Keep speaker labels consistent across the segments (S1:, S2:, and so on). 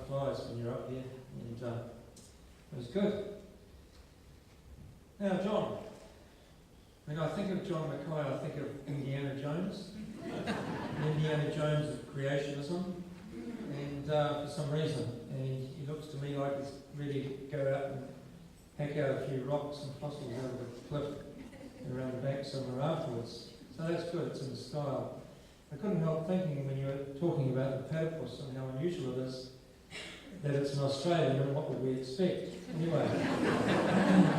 S1: flies when you're up there, and it was good. Now, John. When I think of John Mackay, I think of Indiana Jones. Indiana Jones of creationism, and for some reason, and he looks to me like he's ready to go out and hack out a few rocks and fossils out of the cliff and around the back somewhere afterwards. So that's good, it's in the style. I couldn't help thinking when you were talking about the platypus and how unusual it is that it's an Australian, and what would we expect? Anyway,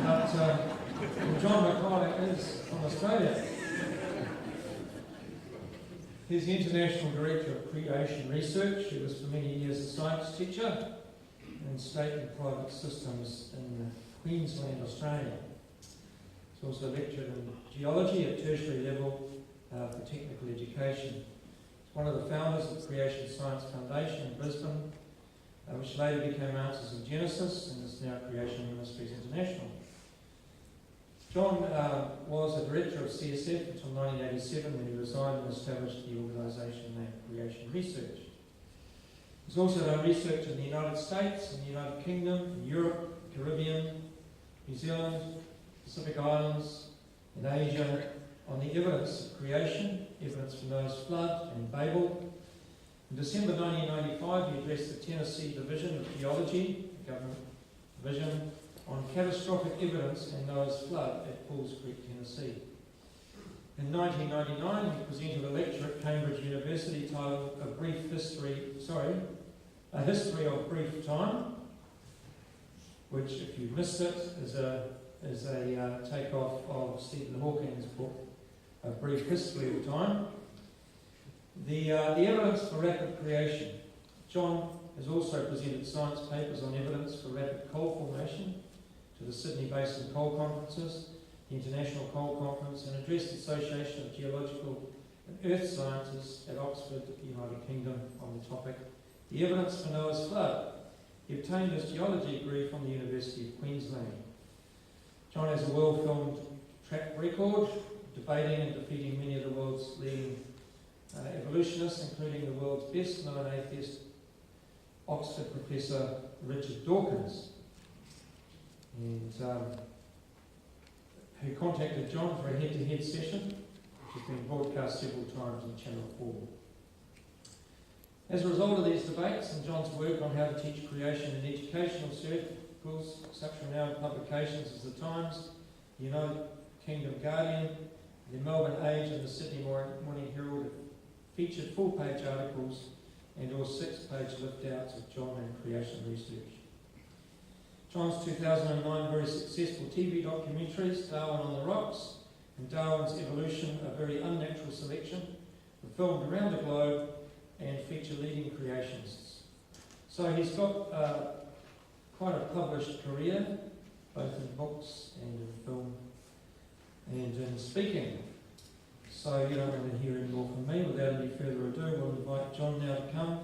S1: but John Mackay is from Australia. He's the International Director of Creation Research. He was for many years a science teacher in state and private systems in Queensland, Australia. He's also lectured in geology at tertiary level for technical education. He's one of the founders of the Creation Science Foundation in Brisbane, which later became Answers in Genesis and is now Creation Ministries International. John was a director of CSF until 1987 when he resigned and established the organisation named Creation Research. He's also done research in the United States, in the United Kingdom, in Europe, Caribbean, New Zealand, Pacific Islands, in Asia, on the evidence of creation, evidence from Noah's flood and Babel. In December 1995, he addressed the Tennessee Division of Geology, the government division, on catastrophic evidence in Noah's flood at Falls Creek, Tennessee. In 1999, he presented a lecture at Cambridge University titled A History of Brief Time, which, if you missed it, is a takeoff of Stephen Hawking's book, A Brief History of Time. The evidence for rapid creation. John has also presented science papers on evidence for rapid coal formation to the Sydney Basin Coal Conferences, the International Coal Conference, and addressed the Association of Geological and Earth Sciences at Oxford, United Kingdom, on the topic, The Evidence for Noah's Flood. He obtained his geology degree from the University of Queensland. John has a well-filmed track record, debating and defeating many of the world's leading evolutionists, including the world's best-known atheist, Oxford Professor Richard Dawkins, and who contacted John for a head-to-head session, which has been broadcast several times on Channel 4. As a result of these debates and John's work on how to teach creation in educational circles, such renowned publications as The Times, the United Kingdom Guardian, the Melbourne Age and the Sydney Morning Herald have featured full-page articles and or 6-page lift-outs of John and creation research. John's 2009 very successful TV documentaries, Darwin on the Rocks and Darwin's Evolution, A Very Unnatural Selection, were filmed around the globe and feature leading creationists. So he's got quite a published career, both in books and in film and in speaking. So you don't want to hear any more from me. Without any further ado, we'll invite John now to come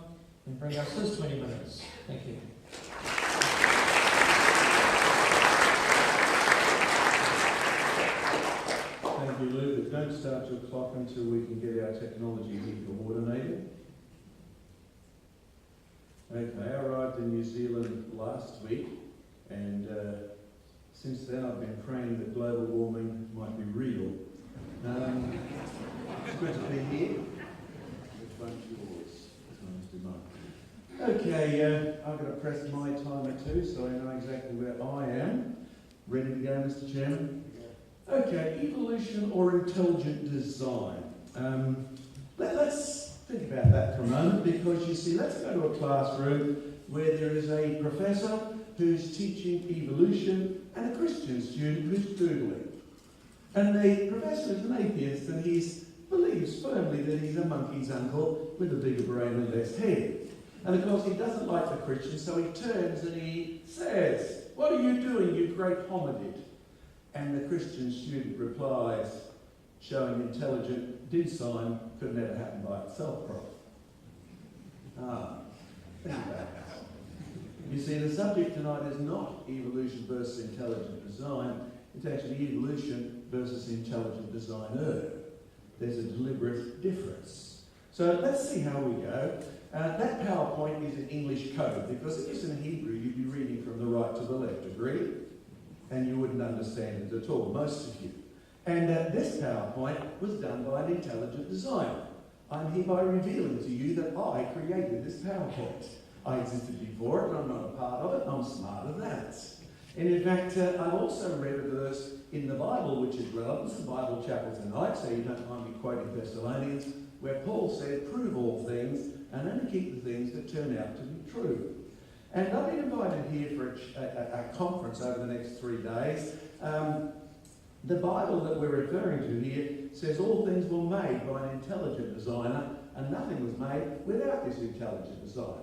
S1: and bring us his 20 minutes. Thank you.
S2: Thank you, Lou, but don't start your clock until we can get our technology here coordinated. Okay, I arrived in New Zealand last week, and since then I've been praying that global warming might be real. It's good to be here. Which one's yours? This one's do mine. Okay, I've got to press my timer too, so I know exactly where I am. Ready to go, Mr. Chairman? Okay, evolution or intelligent design. Let's think about that for a moment, because you see, let's go to a classroom where there is a professor who's teaching evolution and a Christian student who's doodling. And the professor is an atheist, and he believes firmly that he's a monkey's uncle with a bigger brain and less head. And of course he doesn't like the Christian, so he turns and he says, "What are you doing, you great hominid?" And the Christian student replies, showing intelligent design could never happen by itself, Prof. Think about that. You see, the subject tonight is not evolution versus intelligent design. It's actually evolution versus intelligent designer. There's a deliberate difference. So let's see how we go. That PowerPoint is in English code, because if it's in Hebrew, you'd be reading from the right to the left, agree? And you wouldn't understand it at all, most of you. And this PowerPoint was done by an intelligent designer. I'm hereby revealing to you that I created this PowerPoint. I existed before it, I'm not a part of it, I'm smarter than that. And in fact, I've also read a verse in the Bible which is relevant. It's the Bible chapel tonight, so you don't mind me quoting Thessalonians, where Paul said, prove all things and only keep the things that turn out to be true. And I've been invited here for a conference over the next 3 days. The Bible that we're referring to here says all things were made by an intelligent designer, and nothing was made without this intelligent designer.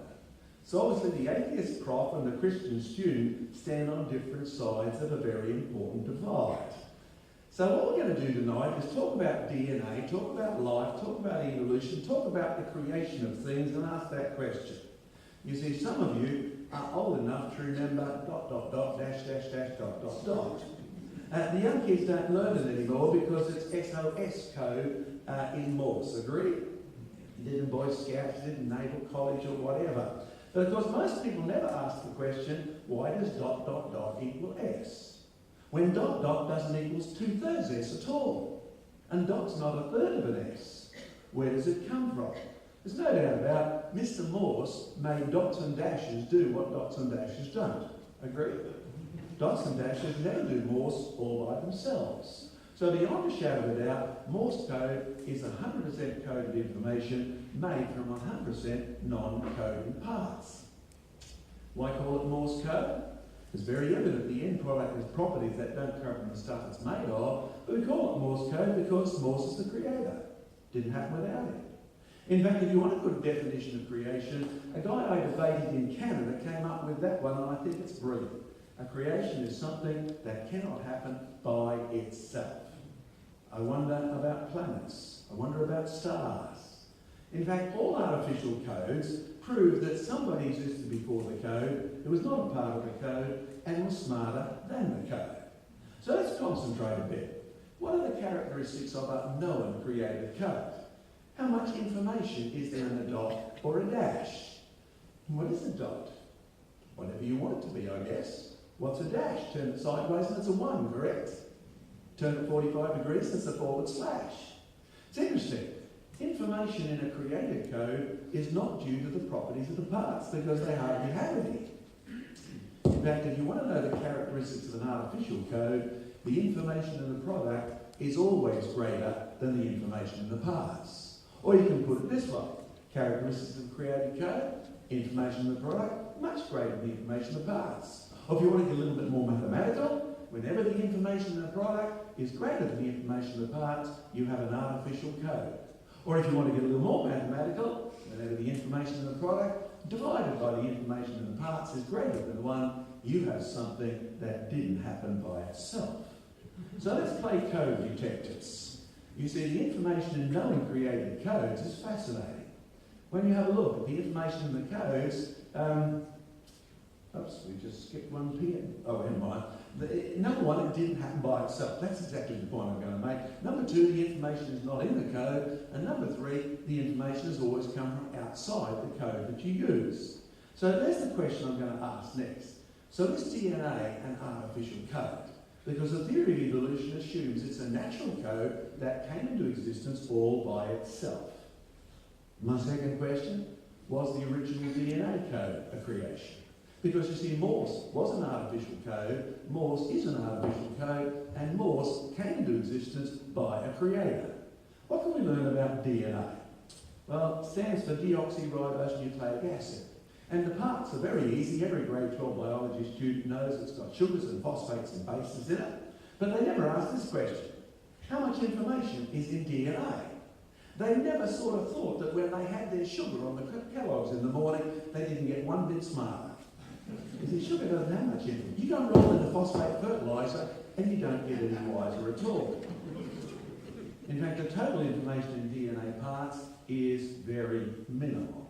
S2: So obviously the atheist prof and the Christian student stand on different sides of a very important divide. So what we're going to do tonight is talk about DNA, talk about life, talk about evolution, talk about the creation of things, and ask that question. You see, some of you are old enough to remember ... The young kids don't learn it anymore because it's SOS code in Morse, agree? You did in Boy Scouts, you did in Naval College or whatever. But of course most people never ask the question, why does ... equal S? When ... doesn't equal 2/3 S at all. And dot's not a third of an S. Where does it come from? There's no doubt about Mr. Morse made dots and dashes do what dots and dashes don't. Agree? Dots and dashes never do Morse all by themselves. So beyond a shadow of a doubt, Morse code is 100% coded information made from 100% non-coding parts. Why call it Morse code? It's very evident the end product has properties that don't come from the stuff it's made of, but we call it Morse code because Morse is the creator. Didn't happen without him. In fact, if you want a good definition of creation, a guy I debated in Canada came up with that one, and I think it's brilliant. A creation is something that cannot happen by itself. I wonder about planets. I wonder about stars. In fact, all artificial codes prove that somebody existed before the code who was not a part of the code and was smarter than the code. So let's concentrate a bit. What are the characteristics of a known created code? How much information is there in a dot or a dash? What is a dot? Whatever you want it to be, I guess. What's a dash? Turn it sideways and it's a 1, correct? Turn it 45 degrees and it's a /. It's interesting. Information in a created code is not due to the properties of the parts because they hardly have any. In fact, if you want to know the characteristics of an artificial code, the information in the product is always greater than the information in the parts. Or you can put it this way. Characteristics of created code, information in the product, much greater than the information in the parts. Or if you want to get a little bit more mathematical, whenever the information in the product is greater than the information in the parts, you have an artificial code. Or if you want to get a little more mathematical, whenever the information in the product divided by the information in the parts is greater than 1, you have something that didn't happen by itself. So let's play code detectives. You see, the information in knowing created codes is fascinating. When you have a look at the information in the codes, oops, we just skipped one PM. Oh, never mind. Number 1, it didn't happen by itself. That's exactly the point I'm going to make. Number 2, the information is not in the code. And number 3, the information has always come from outside the code that you use. So there's the question I'm going to ask next. So is DNA an artificial code? Because the theory of evolution assumes it's a natural code that came into existence all by itself. My second question, was the original DNA code a creation? Because you see, Morse was an artificial code, Morse is an artificial code, and Morse came into existence by a creator. What can we learn about DNA? Well, it stands for deoxyribonucleic acid. And the parts are very easy. Every grade 12 biology student knows it's got sugars and phosphates and bases in it. But they never ask this question. How much information is in DNA? They never sort of thought that when they had their sugar on the Kellogg's in the morning, they didn't get one bit smarter. You see, sugar doesn't have much information. You go and roll in the phosphate fertiliser and you don't get any wiser at all. In fact, the total information in DNA parts is very minimal.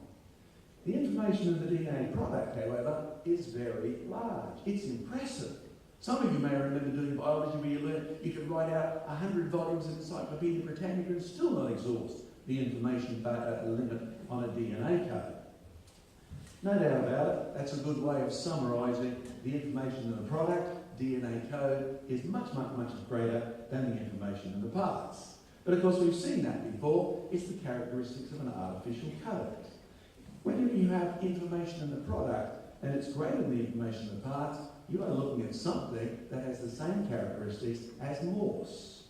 S2: The information in the DNA product, however, is very large. It's impressive. Some of you may remember doing biology where you learned you could write out 100 volumes of Encyclopaedia Britannica and still not exhaust the information limit on a DNA code. No doubt about it, that's a good way of summarising the information in the product. DNA code is much, much, much greater than the information in the parts. But of course we've seen that before, it's the characteristics of an artificial code. When you have information in the product and it's greater than the information in the parts, you are looking at something that has the same characteristics as Morse.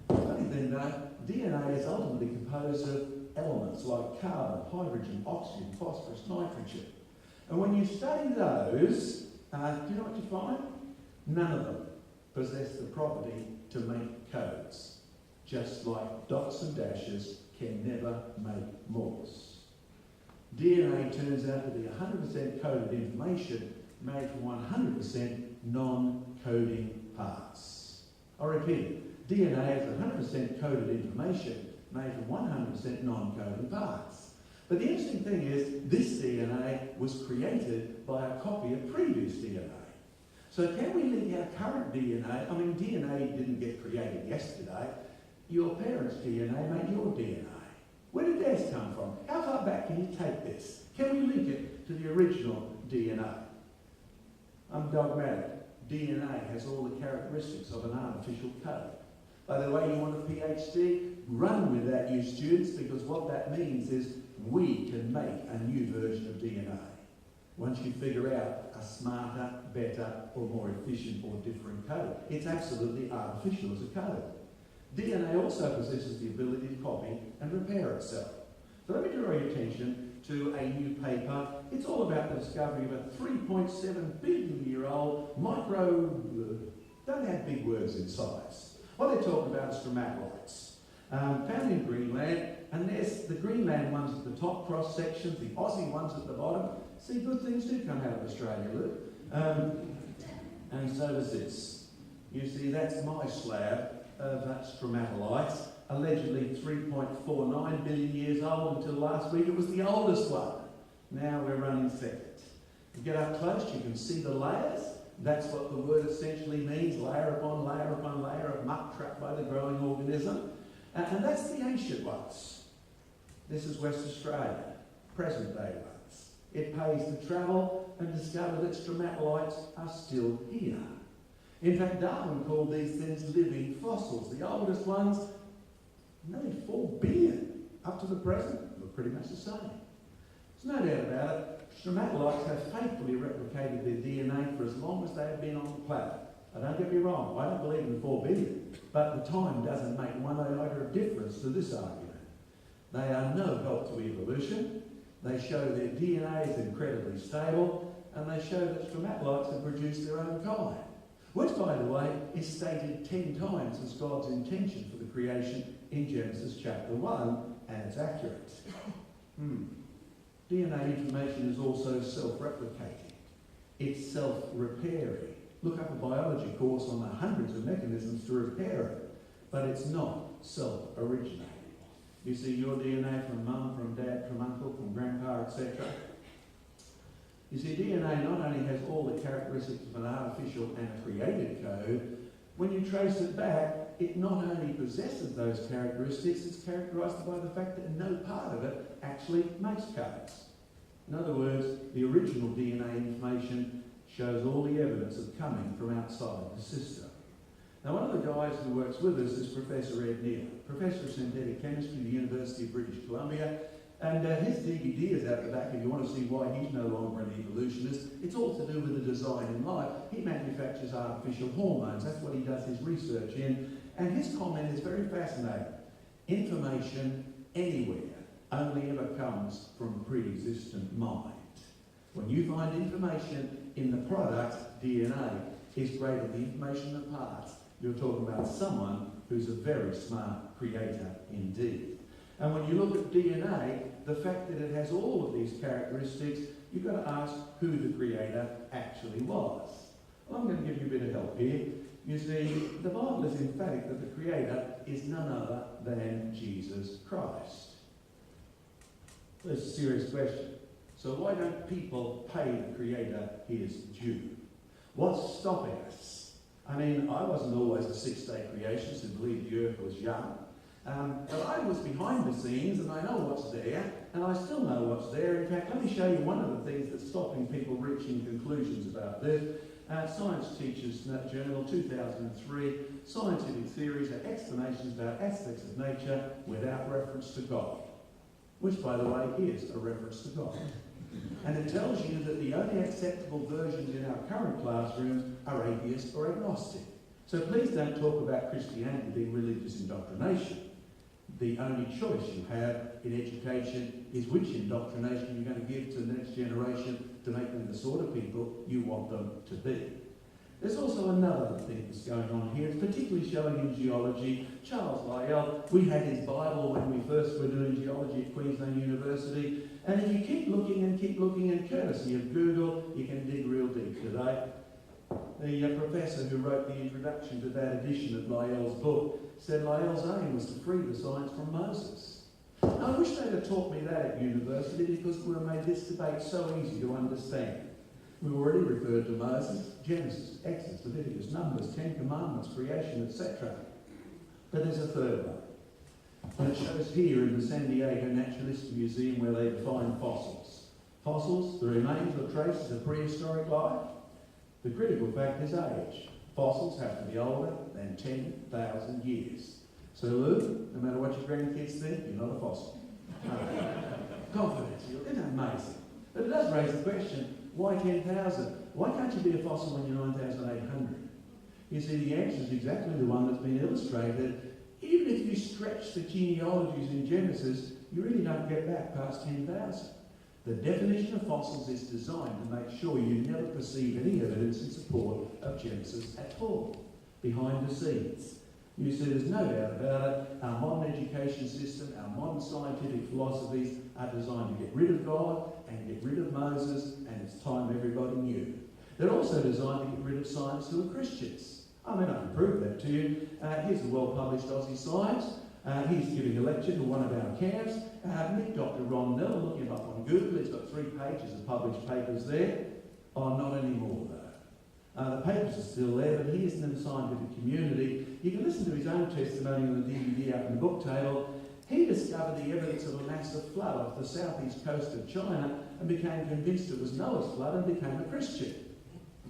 S2: Funny thing though, DNA is ultimately composed of elements like carbon, hydrogen, oxygen, phosphorus, nitrogen. And when you study those, do you know what you find? None of them possess the property to make codes. Just like dots and dashes can never make Morse. DNA turns out to be 100% coded information made from 100% non-coding parts. I repeat, DNA is 100% coded information made from 100% non-coding parts. But the interesting thing is, this DNA was created by a copy of previous DNA. So can we link our current DNA? I mean, DNA didn't get created yesterday. Your parents' DNA made your DNA. Where did theirs come from? How far back can you take this? Can we link it to the original DNA? I'm dogmatic. DNA has all the characteristics of an artificial code. By the way, you want a PhD? Run with that, you students, because what that means is we can make a new version of DNA. Once you figure out a smarter, better, or more efficient or different code. It's absolutely artificial as a code. DNA also possesses the ability to copy and repair itself. So let me draw your attention to a new paper. It's all about the discovery of a 3.7 billion year old don't have big words in size. What they're talking about is stromatolites, found in Greenland, and there's the Greenland ones at the top cross sections, the Aussie ones at the bottom. See, good things do come out of Australia, Luke. And so does this. You see, that's my slab of stromatolites, allegedly 3.49 billion years old. Until last week it was the oldest one. Now we're running second. You get up close, you can see the layers. That's what the word essentially means, layer upon layer of muck trapped by the growing organism. And that's the ancient ones. This is West Australia, present day ones. It pays to travel and discover that stromatolites are still here. In fact, Darwin called these things living fossils. The oldest ones, nearly 4 billion up to the present, look pretty much the same. There's no doubt about it. Stromatolites have faithfully replicated their DNA for as long as they have been on the planet. Now, don't get me wrong, I don't believe in 4 billion, but the time doesn't make one iota of difference to this argument. They are no help to evolution. They show their DNA is incredibly stable, and they show that stromatolites have produced their own kind. Which, by the way, is stated 10 times as God's intention for the creation in Genesis chapter 1, and it's accurate. DNA information is also self-replicating. It's self-repairing. Look up a biology course on the hundreds of mechanisms to repair it, but it's not self-originating. You see your DNA from mum, from dad, from uncle, from grandpa, etc. You see, DNA not only has all the characteristics of an artificial and a created code, when you trace it back, it not only possesses those characteristics, it's characterised by the fact that no part of it actually makes codes. In other words, the original DNA information shows all the evidence of coming from outside the system. Now, one of the guys who works with us is Professor Ed Neal, Professor of Synthetic Chemistry at the University of British Columbia, and his DVD is out the back if you want to see why he's no longer an evolutionist. It's all to do with the design in life. He manufactures artificial hormones. That's what he does his research in. And his comment is very fascinating. Information anywhere only ever comes from a pre-existent mind. When you find information in the product, DNA, is greater than the information in the parts, you're talking about someone who's a very smart creator indeed. And when you look at DNA, the fact that it has all of these characteristics, you've got to ask who the creator actually was. Well, I'm going to give you a bit of help here. You see, the Bible is emphatic that the creator is none other than Jesus Christ. That's a serious question. So why don't people pay the creator his due? What's stopping us? I mean, I wasn't always a six-day creationist who believed the earth was young. But I was behind the scenes, and I know what's there, and I still know what's there. In fact, let me show you one of the things that's stopping people reaching conclusions about this. Science Teachers Journal, 2003, Scientific Theories are explanations about aspects of nature without reference to God, which, by the way, is a reference to God. And it tells you that the only acceptable versions in our current classrooms are atheist or agnostic. So please don't talk about Christianity being religious indoctrination. The only choice you have in education is which indoctrination you're going to give to the next generation to make them the sort of people you want them to be. There's also another thing that's going on here. It's particularly showing in geology. Charles Lyell, we had his Bible when we first were doing geology at Queensland University. And if you keep looking, and courtesy of Google, you can dig real deep today. The professor who wrote the introduction to that edition of Lyell's book said Lyell's aim was to free the science from Moses. Now, I wish they'd have taught me that at university, because we made this debate so easy to understand. We've already referred to Moses, Genesis, Exodus, Leviticus, Numbers, Ten Commandments, creation, etc. But there's a third one. And it shows here in the San Diego Naturalistic Museum, where they define fossils. Fossils, the remains or traces of prehistoric life. The critical fact is age. Fossils have to be older than 10,000 years. So Lou, no matter what your grandkids think, you're not a fossil. Confidential, isn't that amazing? But it does raise the question, why 10,000? Why can't you be a fossil when you're 9,800? You see, the answer is exactly the one that's been illustrated. Even if you stretch the genealogies in Genesis, you really don't get back past 10,000. The definition of fossils is designed to make sure you never perceive any evidence in support of Genesis at all, behind the scenes. You see, there's no doubt about it, our modern education system, our modern scientific philosophies are designed to get rid of God and get rid of Moses, and it's time everybody knew. They're also designed to get rid of scientists who are Christians. I mean, I can prove that to you. Here's the well-published Aussie Science. He's giving a lecture to one of our camps. Meet Dr. Ron Nell, look him up on Google. He's got 3 pages of published papers there. Oh, not anymore, though. The papers are still there, but he isn't in the scientific community. You can listen to his own testimony on the DVD out in the book table. He discovered the evidence of a massive flood off the southeast coast of China and became convinced it was Noah's flood and became a Christian.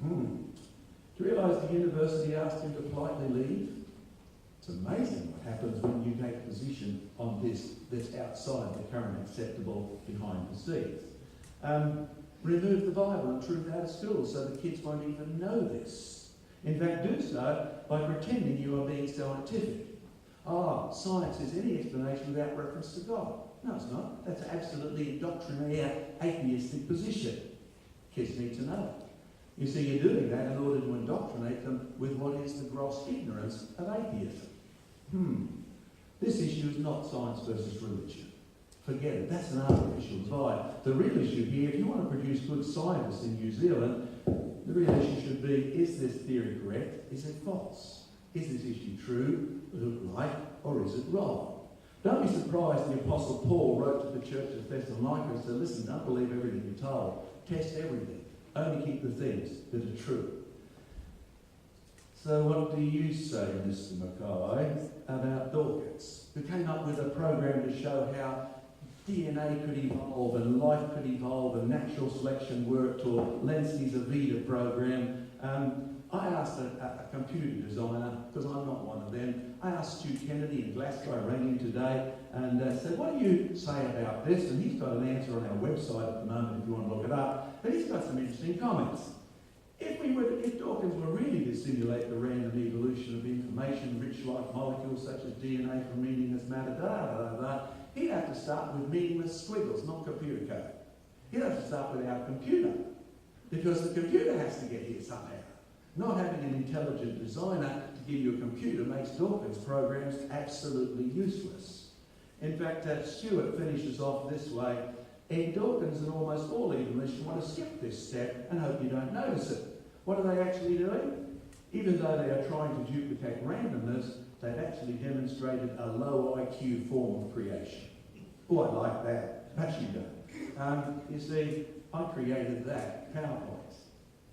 S2: Do you realise the university asked him to politely leave? It's amazing what happens when you take a position on this that's outside the current acceptable behind the scenes. Remove the Bible and truth out of schools so the kids won't even know this. In fact, do so by pretending you are being scientific. Science is any explanation without reference to God. No, it's not. That's absolutely a doctrinaire, atheistic position. Kids need to know. You see, you're doing that in order to indoctrinate them with what is the gross ignorance of atheism. This issue is not science versus religion. Forget it. That's an artificial divide. The real issue here, if you want to produce good scientists in New Zealand, the real issue should be, is this theory correct? Is it false? Is this issue true, right, or is it wrong? Don't be surprised the Apostle Paul wrote to the church of Thessalonica and said, listen, don't believe everything you're told. Test everything. Only keep the things that are true. So what do you say, Mr. Mackay, about Dawkins, who came up with a program to show how DNA could evolve and life could evolve and natural selection worked, or Lenski's Avida program? I asked a computer designer, because I'm not one of them, I asked Stu Kennedy in Glasgow, I rang him today, and said, what do you say about this? And he's got an answer on our website at the moment if you want to look it up, but he's got some interesting comments. If Dawkins were really to simulate the random evolution of information-rich life molecules such as DNA from meaningless matter, he'd have to start with meaningless squiggles, not computer code. He'd have to start with our computer, because the computer has to get here somehow. Not having an intelligent designer to give you a computer makes Dawkins' programs absolutely useless. In fact, Stuart finishes off this way. Ed Dawkins and almost all evolution want to skip this step and hope you don't notice it. What are they actually doing? Even though they are trying to duplicate randomness, they've actually demonstrated a low IQ form of creation. Oh, I like that. Perhaps you don't. You see, I created that PowerPoint.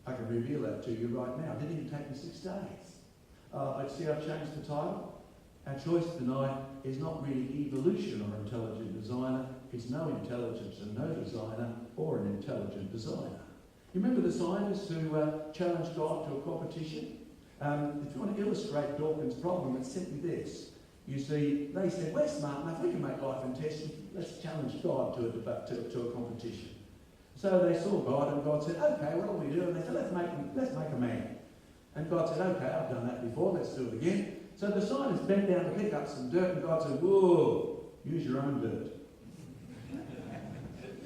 S2: I can reveal that to you right now. It didn't even take me 6 days. But see, I've changed the title. Our choice tonight is not really evolution or intelligent designer, it's no intelligence and no designer, or an intelligent designer. You remember the scientists who challenged God to a competition? If you want to illustrate Dawkins' problem, it's simply this. You see, they said, we're smart enough, we can make life interesting, let's challenge God to a competition. So they saw God, and God said, okay, what do we do? And they said, let's make a man. And God said, okay, I've done that before, let's do it again. So the scientists bent down to pick up some dirt, and God said, whoa, use your own dirt.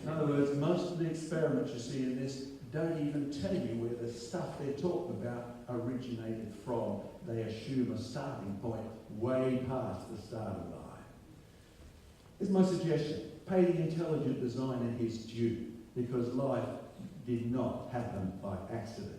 S2: In other words, most of the experiments you see in this don't even tell you where the stuff they're talking about originated from. They assume a starting point way past the starting line. Here's my suggestion. Pay the intelligent designer his due, because life did not happen by accident.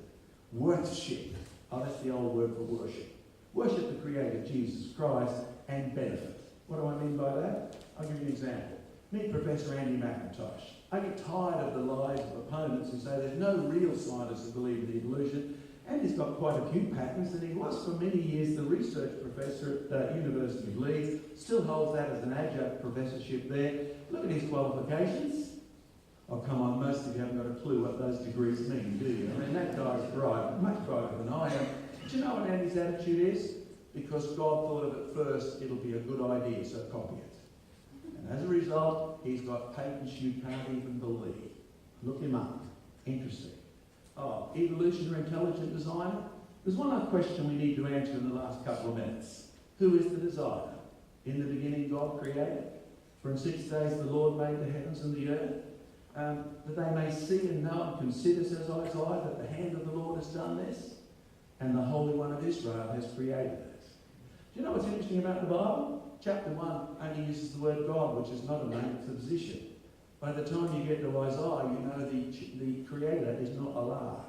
S2: Worship. Oh, that's the old word for worship. Worship the Creator, Jesus Christ, and benefit. What do I mean by that? I'll give you an example. Meet Professor Andy McIntosh. I get tired of the lies of opponents who say there's no real scientists who believe in evolution, and he's got quite a few patents, and he was for many years the research professor at University of Leeds, still holds that as an adjunct professorship there. Look at his qualifications. Oh, come on, most of you haven't got a clue what those degrees mean, do you? I mean, that guy's bright, much brighter than I am. Do you know what Andy's attitude is? Because God thought of it first, it'll be a good idea, so copy it. And as a result, he's got patents you can't even believe. Look him up. Interesting. Oh, evolutionary intelligent designer? There's one other question we need to answer in the last couple of minutes. Who is the designer? In the beginning, God created. For in 6 days the Lord made the heavens and the earth. That they may see and know and consider, says Isaiah, that the hand of the Lord has done this, and the Holy One of Israel has created it. Do you know what's interesting about the Bible? Chapter 1 only uses the word God, which is not a name, it's a position. By the time you get to Isaiah, you know the Creator is not Allah.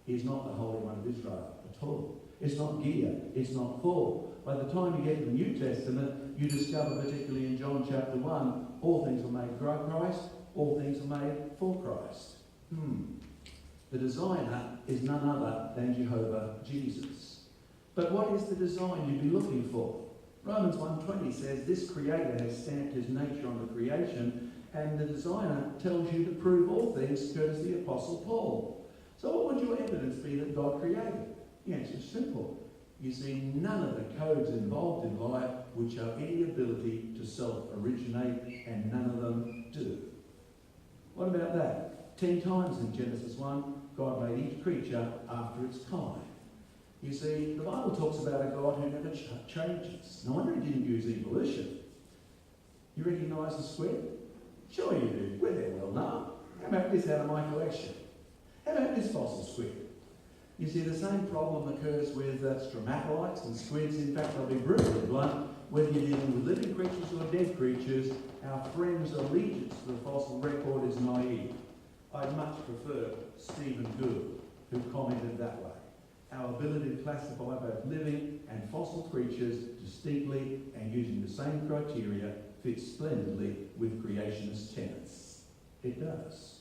S2: He is not the Holy One of Israel at all. It's not Gia, it's not Thor. By the time you get to the New Testament, you discover, particularly in John chapter 1, all things were made by Christ, all things are made for Christ. The designer is none other than Jehovah Jesus. But what is the design you'd be looking for? Romans 1:20 says this Creator has stamped his nature on the creation, and the designer tells you to prove all things, courtesy the Apostle Paul. So what would your evidence be that God created? The answer is simple. You see, none of the codes involved in life would show any ability to self-originate, and none of them do. What about that? 10 times in Genesis 1, God made each creature after its kind. You see, the Bible talks about a God who never changes. No wonder he didn't use evolution. You recognise the squid? Sure you do. We're there well now. How about this out of my collection? How about this fossil squid? You see, the same problem occurs with stromatolites and squids. In fact, I'll be brutally blunt. Whether you're dealing with living creatures or dead creatures, our friend's allegiance to the fossil record is naive. I'd much prefer Stephen Gould, who commented that way. Our ability to classify both living and fossil creatures distinctly and using the same criteria fits splendidly with creationist tenets. It does.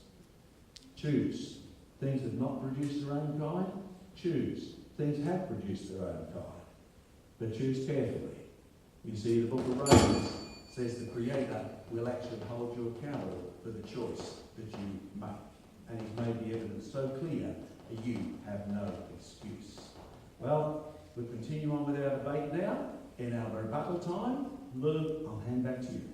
S2: Choose. Things have not produced their own kind. Choose. Things have produced their own kind. But choose carefully. You see, the book of Romans says the Creator will actually hold you accountable for the choice that you make. And he's made the evidence so clear that you have no excuse. Well, we'll continue on with our debate now. In our rebuttal time, Lou, I'll hand back to you.